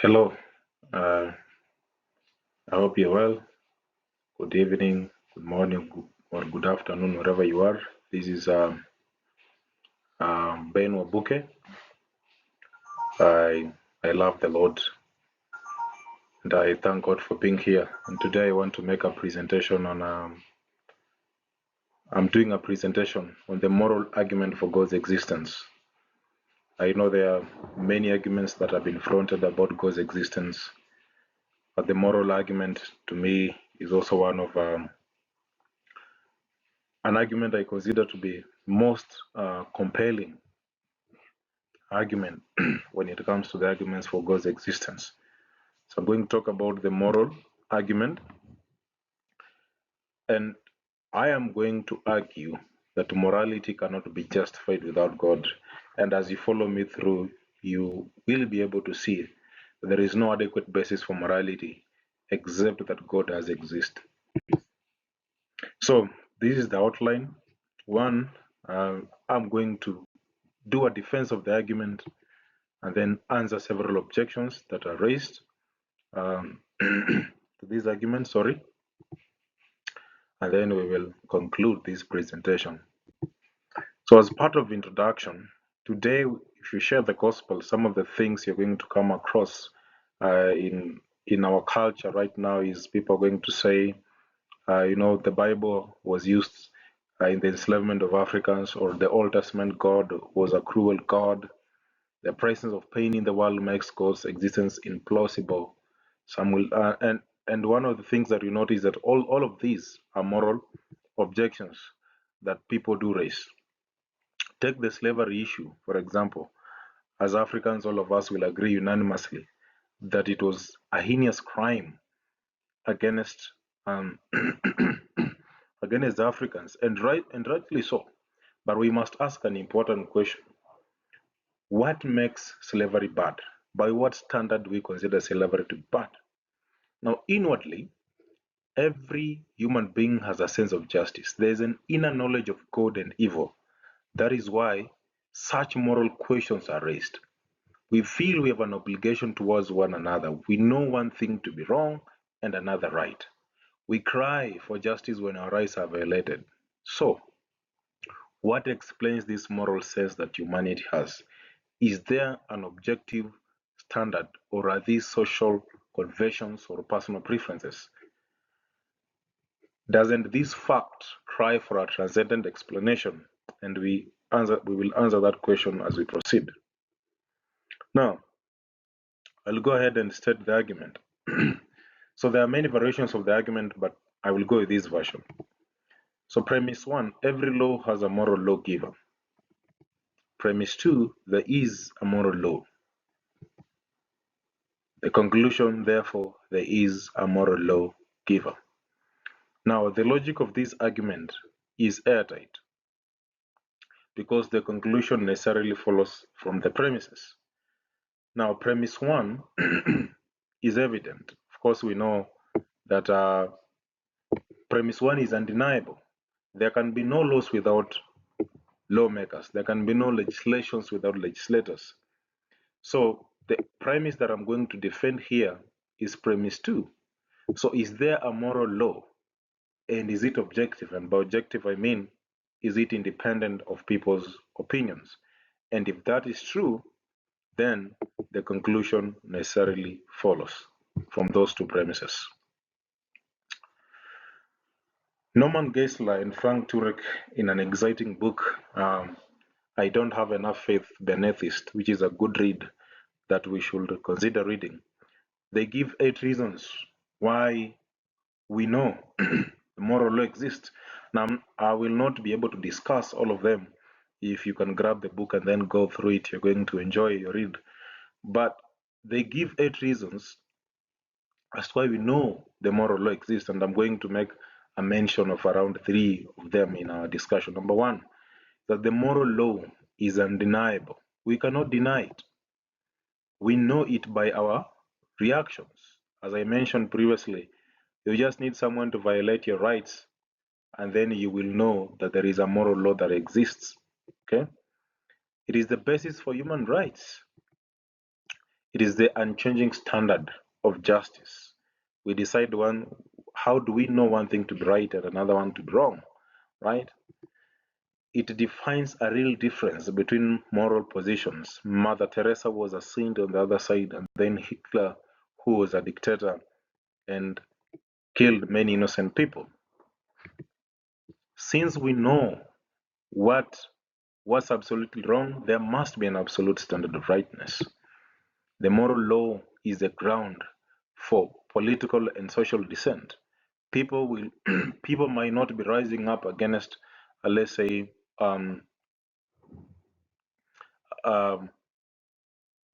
Hello, uh, I hope you're well. Good evening, good morning, or good afternoon, wherever you are. This is Ben Wabuke. I I love the Lord and I thank God for being here. And today I want to make a presentation on. I'm doing a presentation on the moral argument for God's existence. I know there are many arguments that have been fronted about God's existence, but the moral argument to me is also one of an argument I consider to be most compelling argument when it comes to the arguments for God's existence. So I'm going to talk about the moral argument, and I am going to argue that morality cannot be justified without God. And as you follow me through, you will be able to see that there is no adequate basis for morality except that God has existed. So this is the outline. One, I'm going to do a defense of the argument and then answer several objections that are raised to this argument, sorry, and then we will conclude this presentation. So as part of introduction, today, if you share the gospel, some of the things you're going to come across in our culture right now is people are going to say, the Bible was used in the enslavement of Africans, or the Old Testament God was a cruel God. The presence of pain in the world makes God's existence implausible. Some will, and one of the things that you notice that all of these are moral objections that people do raise. Take the slavery issue, for example. As Africans, all of us will agree unanimously that it was a heinous crime against against Africans, and rightly so. But we must ask an important question: what makes slavery bad? By what standard do we consider slavery to be bad? Now, inwardly, every human being has a sense of justice. There is an inner knowledge of good and evil. That is why such moral questions are raised. We feel we have an obligation towards one another. We know one thing to be wrong and another right. We cry for justice when our rights are violated. So, what explains this moral sense that humanity has? Is there an objective standard, or are these social conventions or personal preferences? Doesn't this fact cry for a transcendent explanation? And we will answer that question as we proceed. Now, I'll go ahead and state the argument. So there are many variations of the argument, but I will go with this version. So premise one, every law has a moral lawgiver. Premise two, there is a moral law. The conclusion, therefore, there is a moral lawgiver. Now, the logic of this argument is airtight because the conclusion necessarily follows from the premises. Now, premise one is evident. Of course, we know that premise one is undeniable. There can be no laws without lawmakers. There can be no legislations without legislators. So the premise that I'm going to defend here is premise two. So is there a moral law? And is it objective? And by objective, I mean, is it independent of people's opinions? And if that is true, then the conclusion necessarily follows from those two premises. Norman Geisler and Frank Turek, in an exciting book, I Don't Have Enough Faith, Being Atheist, which is a good read that we should consider reading. They give 8 reasons why we know the moral law exists. Now, I will not be able to discuss all of them. If you can grab the book and then go through it, you're going to enjoy your read. But they give 8 reasons as to why we know the moral law exists, and I'm going to make a mention of around 3 of them in our discussion. Number 1, that the moral law is undeniable. We cannot deny it. We know it by our reactions. As I mentioned previously, you just need someone to violate your rights, and then you will know that there is a moral law that exists. Okay? It is the basis for human rights. It is the unchanging standard of justice. We decide how do we know one thing to be right and another one to be wrong, right? It defines a real difference between moral positions. Mother Teresa was a saint on the other side, and then Hitler, who was a dictator and killed many innocent people. Since we know what's absolutely wrong, there must be an absolute standard of rightness. The moral law is the ground for political and social dissent. People people might not be rising up against, let's say, um, um,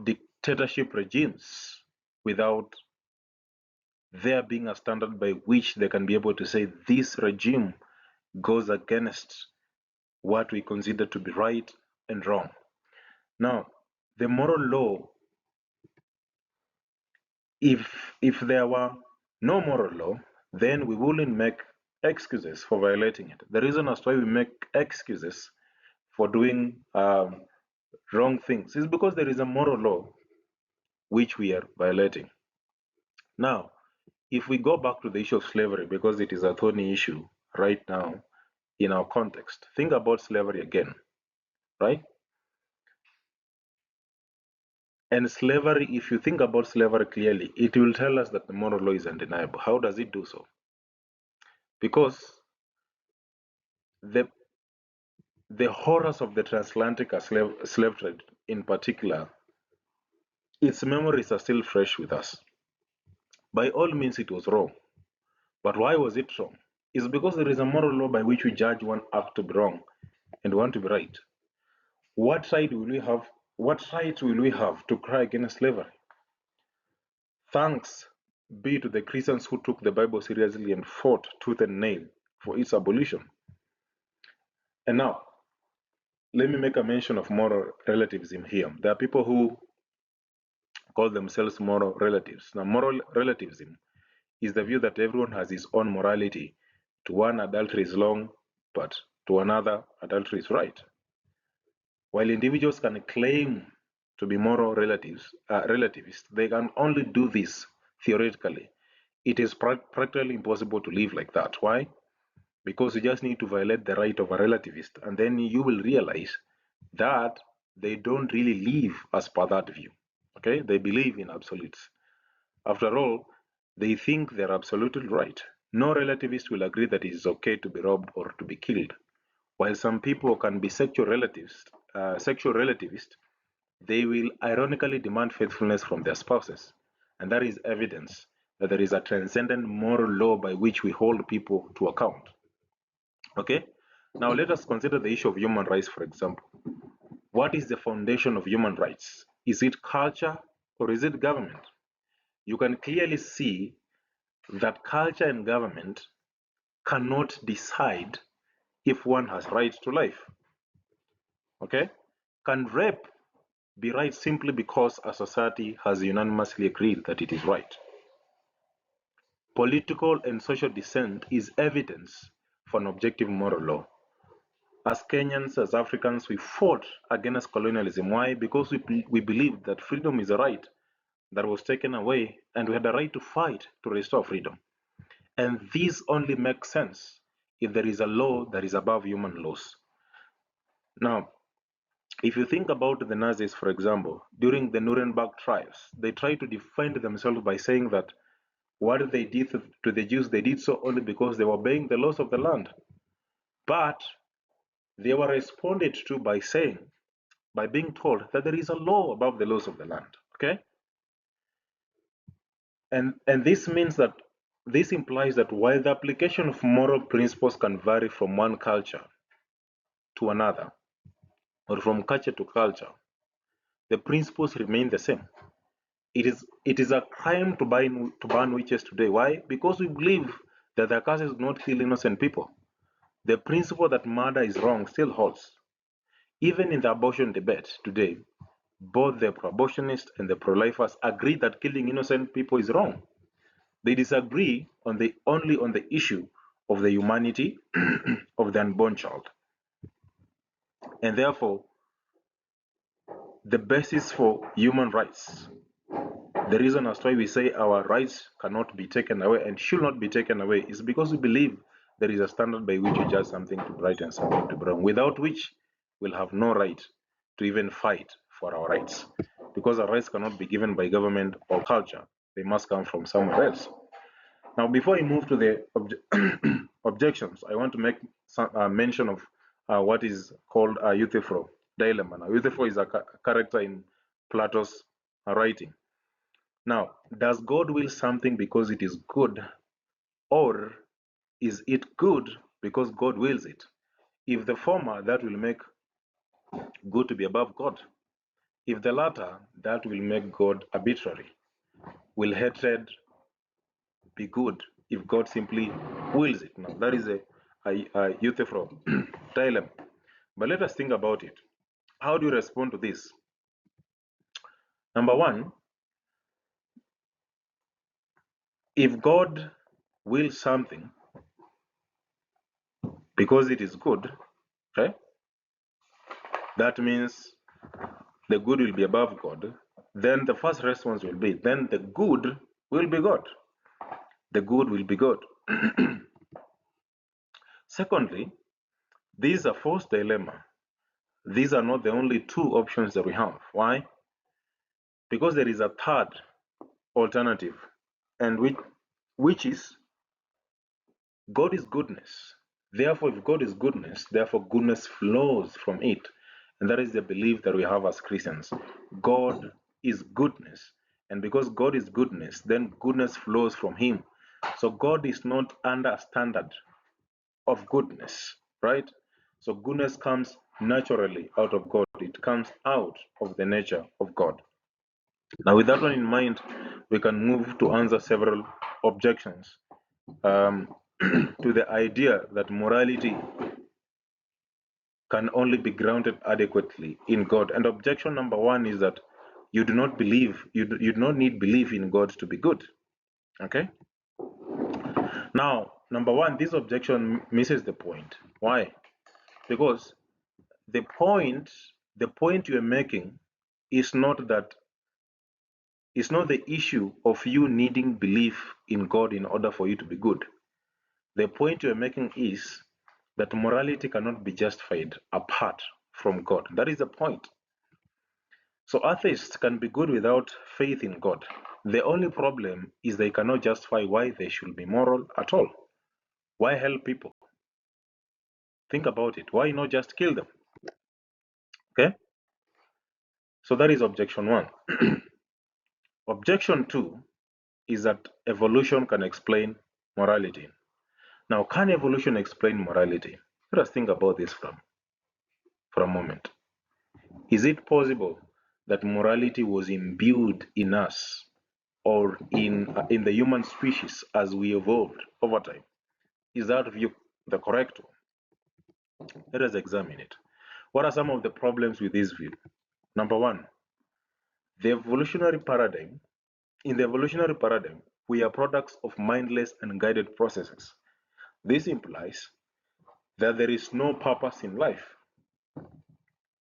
dictatorship regimes without there being a standard by which they can be able to say this regime goes against what we consider to be right and wrong. Now, the moral law, if there were no moral law, then we wouldn't make excuses for violating it. The reason as why we make excuses for doing wrong things is because there is a moral law which we are violating. Now, if we go back to the issue of slavery, because it is a thorny issue right now in our context, think about slavery again, right? And slavery, if you think about slavery clearly, it will tell us that the moral law is undeniable. How does it do so? Because the horrors of the transatlantic slave trade in particular, its memories are still fresh with us. By all means, it was wrong. But why was it wrong? It's because there is a moral law by which we judge one act to be wrong and one to be right. What right will we have? What right will we have to cry against slavery? Thanks be to the Christians who took the Bible seriously and fought tooth and nail for its abolition. And now, let me make a mention of moral relativism here. There are people who call themselves moral relatives. Now, moral relativism is the view that everyone has his own morality. To one, adultery is wrong, but to another, adultery is right. While individuals can claim to be moral relativists, they can only do this theoretically. It is practically impossible to live like that. Why? Because you just need to violate the right of a relativist, and then you will realize that they don't really live as per that view. Okay? They believe in absolutes. After all, they think they're absolutely right. No relativist will agree that it is okay to be robbed or to be killed. While some people can be sexual relativists, they will ironically demand faithfulness from their spouses. And that is evidence that there is a transcendent moral law by which we hold people to account. Okay? Now let us consider the issue of human rights, for example. What is the foundation of human rights? Is it culture or is it government? You can clearly see that culture and government cannot decide if one has right to life. Okay? Can rape be right simply because a society has unanimously agreed that it is right? Political and social dissent is evidence for an objective moral law. As Kenyans, as Africans, we fought against colonialism. Why? Because we believed that freedom is a right that was taken away, and we had a right to fight to restore freedom. And this only makes sense if there is a law that is above human laws. Now, if you think about the Nazis, for example, during the Nuremberg trials, they tried to defend themselves by saying that what they did to the Jews, they did so only because they were obeying the laws of the land. But they were responded to by being told that there is a law above the laws of the land. Okay? And this means that this implies that while the application of moral principles can vary from one culture to another, or from culture to culture, the principles remain the same. It is a crime to burn witches today. Why? Because we believe that the curse is not kill innocent people. The principle that murder is wrong still holds. Even in the abortion debate today, both the pro-abortionists and the pro-lifers agree that killing innocent people is wrong. They disagree only on the issue of the humanity of the unborn child. And therefore, the basis for human rights The reason as to why we say our rights cannot be taken away and should not be taken away is because we believe there is a standard by which you judge something to be right and something to be wrong, without which we'll have no right to even fight for our rights. Because our rights cannot be given by government or culture, they must come from somewhere else. Now, before we move to the objections, I want to make some mention of what is called a Euthyphro dilemma. Now, Euthyphro is a character in Plato's writing. Now, does God will something because it is good, or is it good because God wills it? If the former, that will make good to be above God. If the latter, that will make God arbitrary. Will hatred be good if God simply wills it? Now, that is a Euthyphro dilemma. But let us think about it. How do you respond to this? Number one, if God wills something because it is good, okay, that means the good will be above God. Then the first response will be, then the good will be God. The good will be God. Secondly, this is a false dilemma. These are not the only two options that we have. Why? Because there is a third alternative, and which is God is goodness. Therefore, if God is goodness, therefore goodness flows from it. And that is the belief that we have as Christians. God is goodness. And because God is goodness, then goodness flows from him. So God is not under a standard of goodness, right? So goodness comes naturally out of God. It comes out of the nature of God. Now, with that one in mind, we can move to answer several objections to the idea that morality can only be grounded adequately in God. And objection number one is that you do not believe, you do not need belief in God to be good. Okay? Now, number one, this objection misses the point. Why? Because the point you're making is not that, it's not the issue of you needing belief in God in order for you to be good. The point you're making is that morality cannot be justified apart from God. That is the point. So atheists can be good without faith in God. The only problem is they cannot justify why they should be moral at all. Why help people? Think about it. Why not just kill them? Okay? So that is objection one. Objection two is that evolution can explain morality. Now, can evolution explain morality? Let us think about this for a moment. Is it possible that morality was imbued in us or in the human species as we evolved over time? Is that view the correct one? Let us examine it. What are some of the problems with this view? Number one, the evolutionary paradigm. In the evolutionary paradigm, we are products of mindless and guided processes. This implies that there is no purpose in life.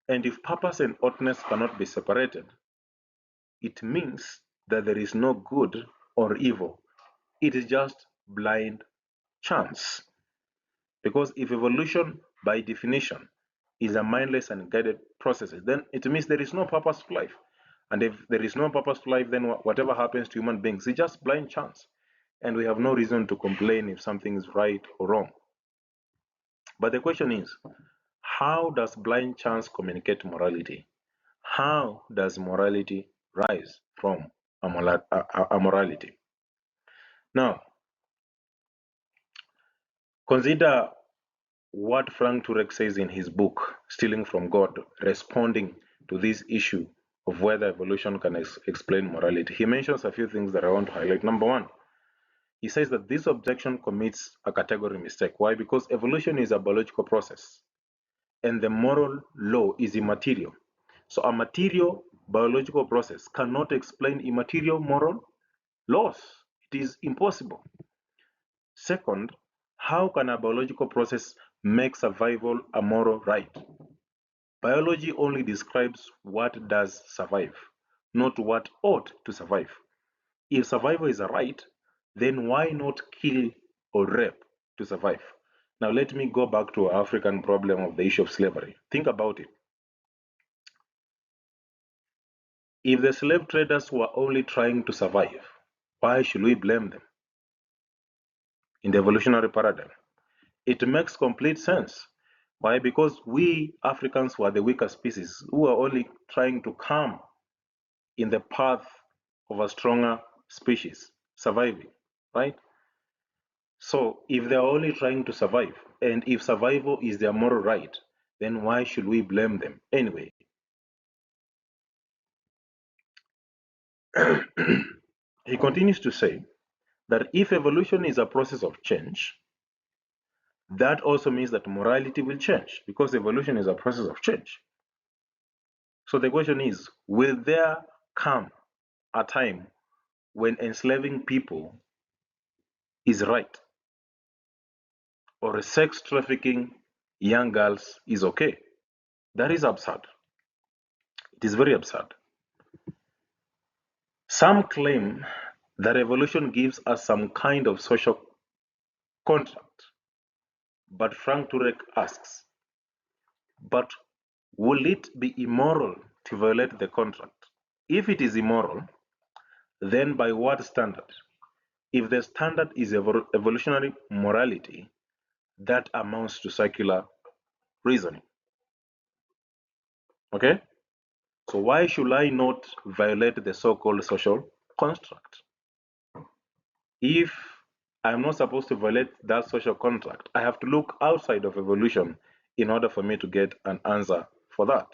And if purpose and oughtness cannot be separated, it means that there is no good or evil. It is just blind chance. Because if evolution, by definition, is a mindless and guided process, then it means there is no purpose to life. And if there is no purpose to life, then whatever happens to human beings is just blind chance. And we have no reason to complain if something is right or wrong. But the question is, how does blind chance communicate morality? How does morality rise from amorality? Now, consider what Frank Turek says in his book, Stealing from God, responding to this issue of whether evolution can explain morality. He mentions a few things that I want to highlight. Number one, he says that this objection commits a category mistake. Why? Because evolution is a biological process and the moral law is immaterial. So a material biological process cannot explain immaterial moral laws. It is impossible. Second, how can a biological process make survival a moral right? Biology only describes what does survive, not what ought to survive. if survival is a right, then why not kill or rape to survive? Now, let me go back to our African problem of the issue of slavery. Think about it. If the slave traders were only trying to survive, why should we blame them? In the evolutionary paradigm, it makes complete sense. Why? Because we Africans were the weaker species who were only trying to come in the path of a stronger species surviving, right? So if they're only trying to survive, and if survival is their moral right, then why should we blame them anyway? He continues to say that if evolution is a process of change, that also means that morality will change because evolution is a process of change. So the question is, will there come a time when enslaving people is right, or sex trafficking young girls is okay? That is absurd. It is very absurd. Some claim that evolution gives us some kind of social contract, but Frank Turek asks, but will it be immoral to violate the contract? If it is immoral, then by what standard? If the standard is evolutionary morality, that amounts to circular reasoning. Okay? So why should I not violate the so-called social construct? If I'm not supposed to violate that social contract, I have to look outside of evolution in order for me to get an answer for that.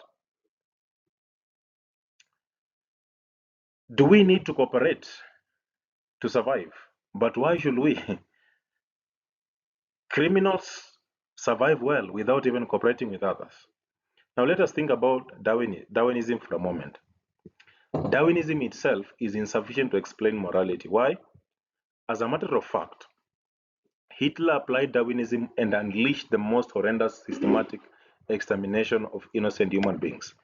Do we need to cooperate to survive? But why should we? Criminals survive well without even cooperating with others. Now let us think about Darwinism for a moment. Darwinism itself is insufficient to explain morality. Why? As a matter of fact, Hitler applied Darwinism and unleashed the most horrendous systematic extermination of innocent human beings.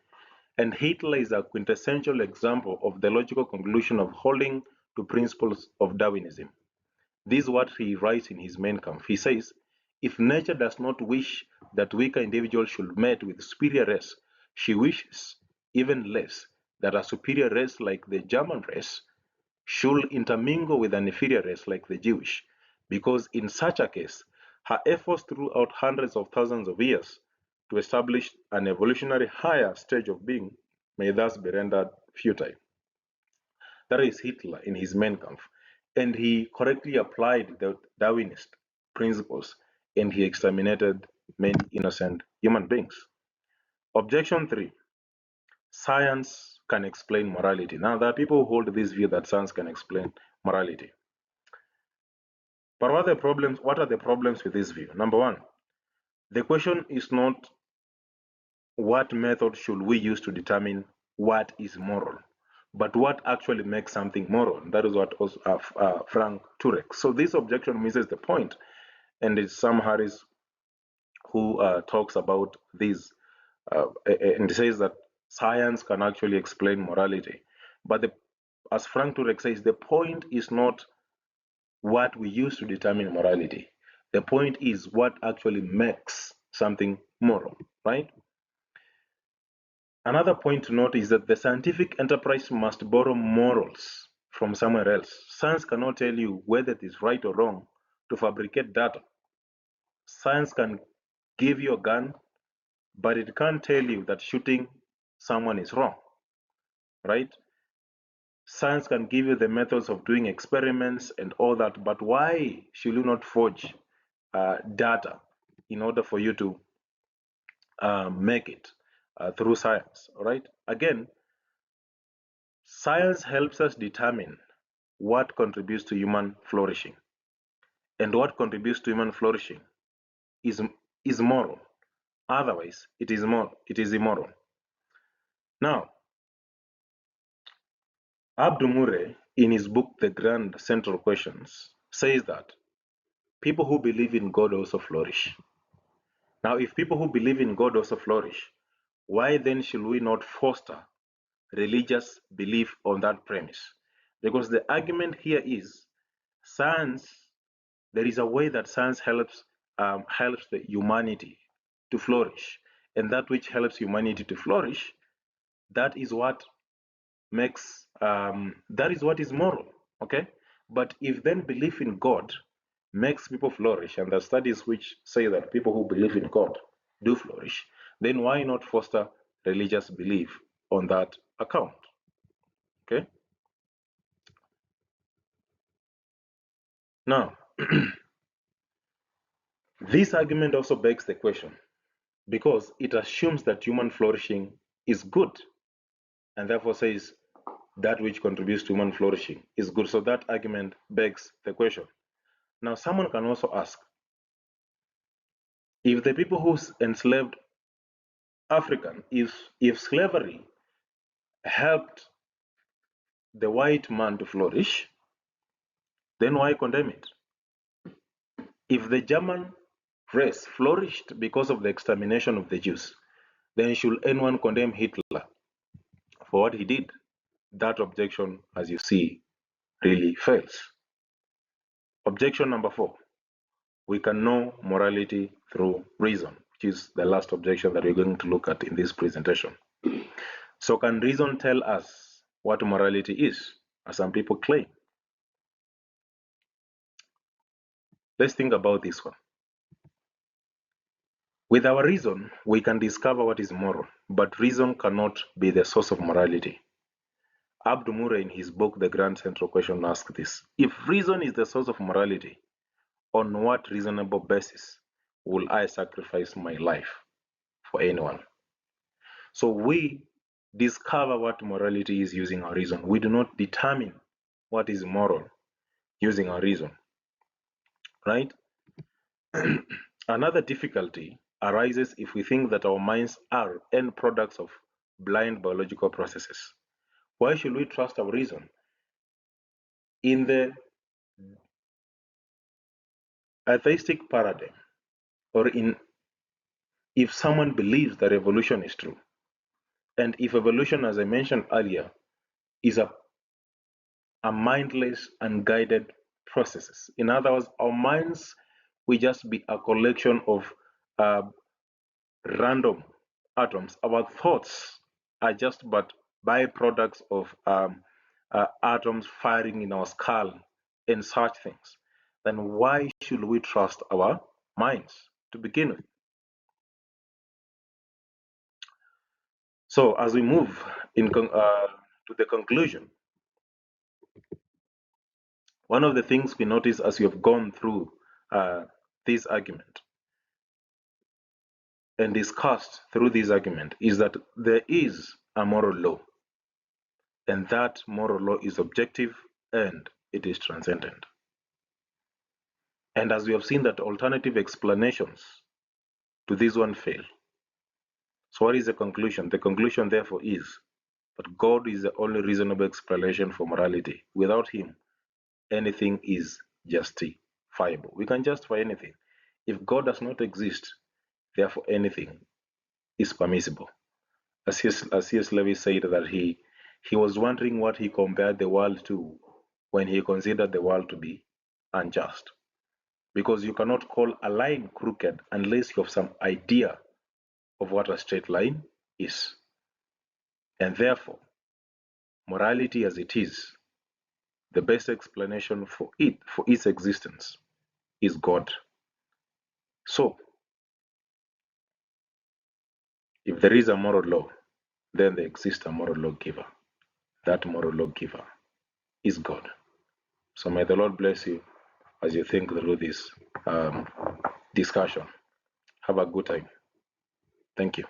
And Hitler is a quintessential example of the logical conclusion of holding to principles of Darwinism. This is what he writes in his Mein Kampf. He says, if nature does not wish that weaker individuals should mate with superior race, she wishes, even less, that a superior race like the German race should intermingle with an inferior race like the Jewish, because in such a case, her efforts throughout hundreds of thousands of years to establish an evolutionary higher stage of being may thus be rendered futile. That is Hitler in his Mein Kampf. And he correctly applied the Darwinist principles and he exterminated many innocent human beings. Objection 3. Science can explain morality. Now, there are people who hold this view that science can explain morality. But what are the problems with this view? Number one, the question is not what method should we use to determine what is moral, but what actually makes something moral. That is what Frank Turek. So this objection misses the point, and it's Sam Harris who talks about this and says that science can actually explain morality. But as Frank Turek says, the point is not what we use to determine morality. The point is what actually makes something moral, right? Another point to note is that the scientific enterprise must borrow morals from somewhere else. Science cannot tell you whether it is right or wrong to fabricate data. Science can give you a gun, but it can't tell you that shooting someone is wrong, right? Science can give you the methods of doing experiments and all that, but why should you not forge data in order for you to make it through science, all right? Again, science helps us determine what contributes to human flourishing. And what contributes to human flourishing is moral. Otherwise, it is immoral. Now, Abdu Murray, in his book The Grand Central Questions, says that people who believe in God also flourish. Now, if people who believe in God also flourish, why then should we not foster religious belief on that premise? Because the argument here is science, there is a way that science helps the humanity to flourish, and that which helps humanity to flourish, that is what makes that is what is moral. Okay, but if then belief in God makes people flourish, and the studies which say that people who believe in God do flourish, then why not foster religious belief on that account? Okay, now this argument also begs the question, because it assumes that human flourishing is good, and therefore says that which contributes to human flourishing is good. So that argument begs the question. Now, someone can also ask, if the people who enslaved African, if slavery helped the white man to flourish, then why condemn it? If the German race flourished because of the extermination of the Jews, then should anyone condemn Hitler for what he did? That objection, as you see, really fails. Objection number 4. We can know morality through reason, which is the last objection that we're going to look at in this presentation. So can reason tell us what morality is, as some people claim? Let's think about this one. With our reason, we can discover what is moral, but reason cannot be the source of morality. Abdu Murray, in his book, The Grand Central Question, asks this: if reason is the source of morality, on what reasonable basis will I sacrifice my life for anyone? So we discover what morality is using our reason. We do not determine what is moral using our reason, right? Another difficulty arises if we think that our minds are end products of blind biological processes. Why should we trust our reason? In the atheistic paradigm, or if someone believes that evolution is true, and if evolution, as I mentioned earlier, is a mindless, unguided processes. In other words, our minds will just be a collection of random atoms. Our thoughts are just but byproducts of atoms firing in our skull and such things. Then why should we trust our minds to begin with? So as we move to the conclusion, one of the things we notice as we have gone through this argument and discussed through this argument is that there is a moral law, and that moral law is objective and it is transcendent. And as we have seen that alternative explanations to this one fail. So what is the conclusion? The conclusion therefore is that God is the only reasonable explanation for morality. Without him, anything is justifiable. We can justify anything. If God does not exist, therefore anything is permissible. As C.S. Lewis said that he was wondering what he compared the world to when he considered the world to be unjust. Because you cannot call a line crooked unless you have some idea of what a straight line is. And therefore, morality as it is, the best explanation for its existence, is God. So, if there is a moral law, then there exists a moral lawgiver. That moral lawgiver is God. So may the Lord bless you as you think through this discussion. Have a good time. Thank you.